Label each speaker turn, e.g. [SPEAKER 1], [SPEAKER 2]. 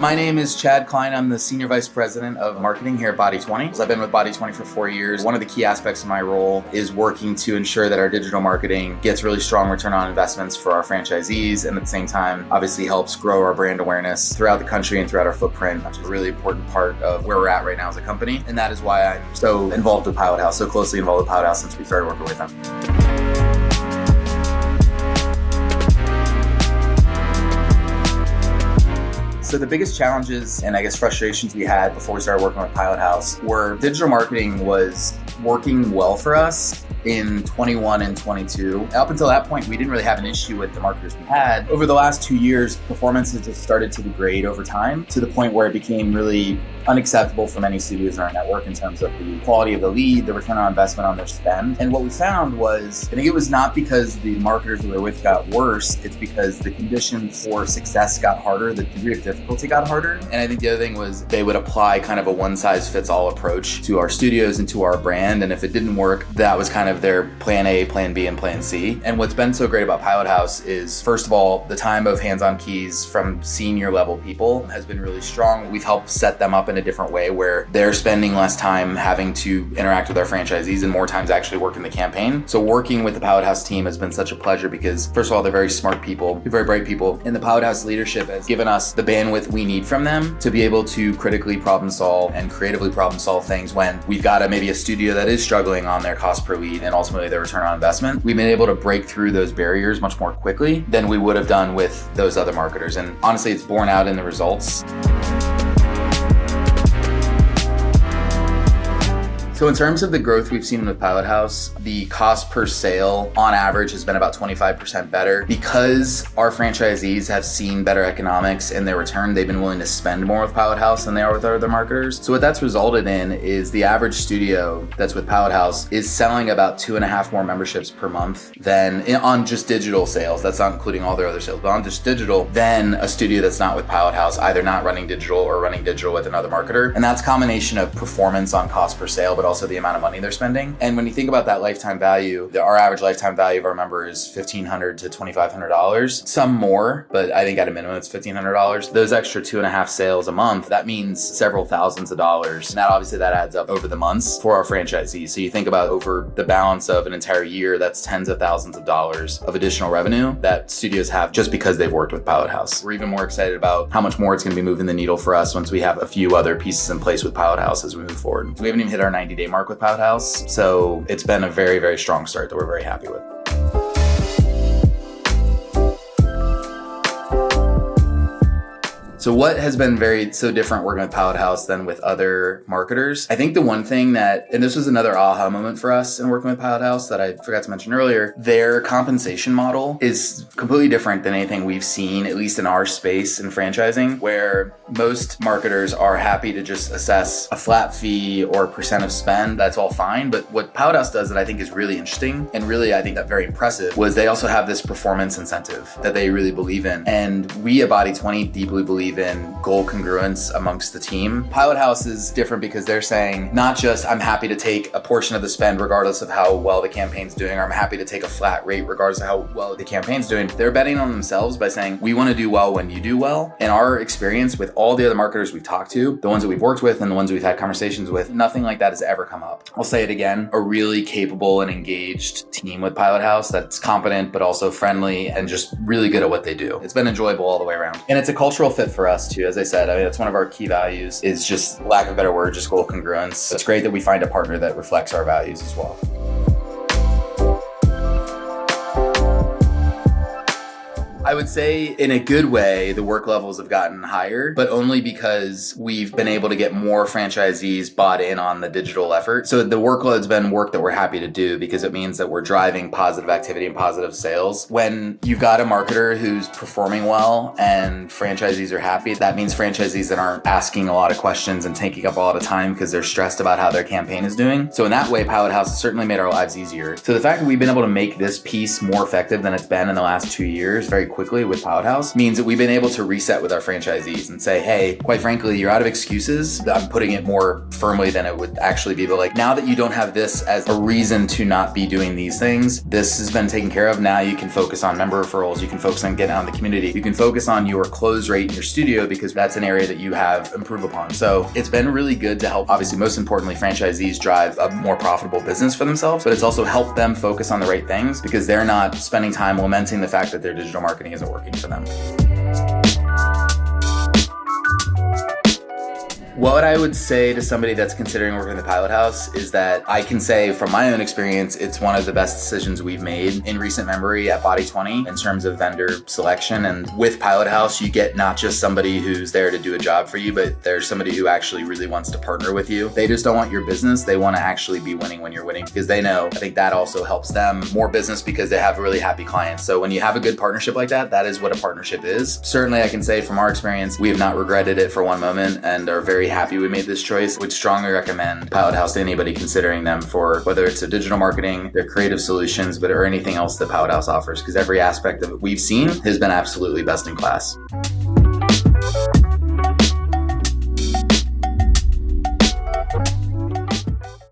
[SPEAKER 1] My name is Chad Klein. I'm the Senior Vice President of Marketing here at BODY20. I've been with BODY20 for 4 years. One of the key aspects of my role is working to ensure that our digital marketing gets really strong return on investments for our franchisees, and at the same time, obviously helps grow our brand awareness throughout the country and throughout our footprint, which is a really important part of where we're at right now as a company. And that is why I'm so involved with Pilothouse, so closely involved with Pilothouse since we started working with them. So the biggest challenges and I guess frustrations we had before we started working with Pilothouse were digital marketing was working well for us in 21 and 22. Up until that point, we didn't really have an issue with the marketers we had. Over the last 2 years, performance has just started to degrade over time to the point where it became really unacceptable for many studios in our network in terms of the quality of the lead, the return on investment on their spend. And what we found was, I think it was not because the marketers we were with got worse, it's because the conditions for success got harder, the degree of difficulty got harder. And I think the other thing was they would apply kind of a one-size-fits-all approach to our studios and to our brand. And if it didn't work, that was kind of their plan A, plan B, and plan C. And what's been so great about Pilothouse is, first of all, the time of hands-on keys from senior level people has been really strong. We've helped set them up in a different way where they're spending less time having to interact with our franchisees and more times actually working the campaign. So working with the Pilothouse team has been such a pleasure because, first of all, they're very smart people, they're very bright people, and the Pilothouse leadership has given us the bandwidth we need from them to be able to critically problem solve and creatively problem solve things when we've got maybe a studio that is struggling on their cost per lead and ultimately their return on investment. We've been able to break through those barriers much more quickly than we would have done with those other marketers. And honestly, it's borne out in the results. So in terms of the growth we've seen with Pilothouse, the cost per sale on average has been about 25% better. Because our franchisees have seen better economics in their return, they've been willing to spend more with Pilothouse than they are with our other marketers. So what that's resulted in is the average studio that's with Pilothouse is selling about 2.5 more memberships per month than on just digital sales. That's not including all their other sales, but on just digital, than a studio that's not with Pilothouse, either not running digital or running digital with another marketer. And that's a combination of performance on cost per sale, but also the amount of money they're spending. And when you think about that lifetime value, our average lifetime value of our member is $1,500 to $2,500. Some more, but I think at a minimum it's $1,500. Those extra 2.5 sales a month, that means several thousands of dollars. And that adds up over the months for our franchisees. So you think about over the balance of an entire year, that's tens of thousands of dollars of additional revenue that studios have just because they've worked with Pilothouse. We're even more excited about how much more it's going to be moving the needle for us once we have a few other pieces in place with Pilothouse as we move forward. We haven't even hit our 90-day mark with Pilothouse, so it's been a very, very strong start that we're very happy with. So what has been so different working with Pilothouse than with other marketers? I think the one thing and this was another aha moment for us in working with Pilothouse that I forgot to mention earlier, their compensation model is completely different than anything we've seen, at least in our space in franchising, where most marketers are happy to just assess a flat fee or percent of spend. That's all fine. But what Pilothouse does that I think is really interesting and really I think that very impressive was they also have this performance incentive that they really believe in. And we at BODY20 deeply believe in goal congruence amongst the team. Pilothouse is different because they're saying not just I'm happy to take a portion of the spend regardless of how well the campaign's doing, or I'm happy to take a flat rate regardless of how well the campaign's doing. They're betting on themselves by saying we want to do well when you do well. In our experience with all the other marketers we've talked to, the ones that we've worked with and the ones we've had conversations with, nothing like that has ever come up. I'll say it again, a really capable and engaged team with Pilothouse that's competent but also friendly and just really good at what they do. It's been enjoyable all the way around. And it's a cultural fit for us too. As I said, that's one of our key values is just, lack of a better word, just goal congruence. It's great that we find a partner that reflects our values as well. I would say in a good way, the work levels have gotten higher, but only because we've been able to get more franchisees bought in on the digital effort. So the workload's been work that we're happy to do because it means that we're driving positive activity and positive sales. When you've got a marketer who's performing well and franchisees are happy, that means franchisees that aren't asking a lot of questions and taking up a lot of time because they're stressed about how their campaign is doing. So in that way, Pilothouse has certainly made our lives easier. So the fact that we've been able to make this piece more effective than it's been in the last 2 years very quickly with Pilothouse means that we've been able to reset with our franchisees and say, hey, quite frankly, you're out of excuses. I'm putting it more firmly than it would actually be. But like, now that you don't have this as a reason to not be doing these things, this has been taken care of. Now you can focus on member referrals. You can focus on getting out in the community. You can focus on your close rate in your studio because that's an area that you have improved upon. So it's been really good to help, obviously, most importantly, franchisees drive a more profitable business for themselves, but it's also helped them focus on the right things because they're not spending time lamenting the fact that their digital marketing isn't working for them. What I would say to somebody that's considering working in the Pilothouse is that I can say from my own experience, it's one of the best decisions we've made in recent memory at BODY20 in terms of vendor selection. And with Pilothouse, you get not just somebody who's there to do a job for you, but there's somebody who actually really wants to partner with you. They just don't want your business. They want to actually be winning when you're winning because they know, I think that also helps them more business because they have really happy clients. So when you have a good partnership like that, that is what a partnership is. Certainly I can say from our experience, we have not regretted it for one moment and are very happy we made this choice. Would strongly recommend Pilothouse to anybody considering them for whether it's a digital marketing, their creative solutions, or anything else that Pilothouse offers, because every aspect of it we've seen has been absolutely best in class.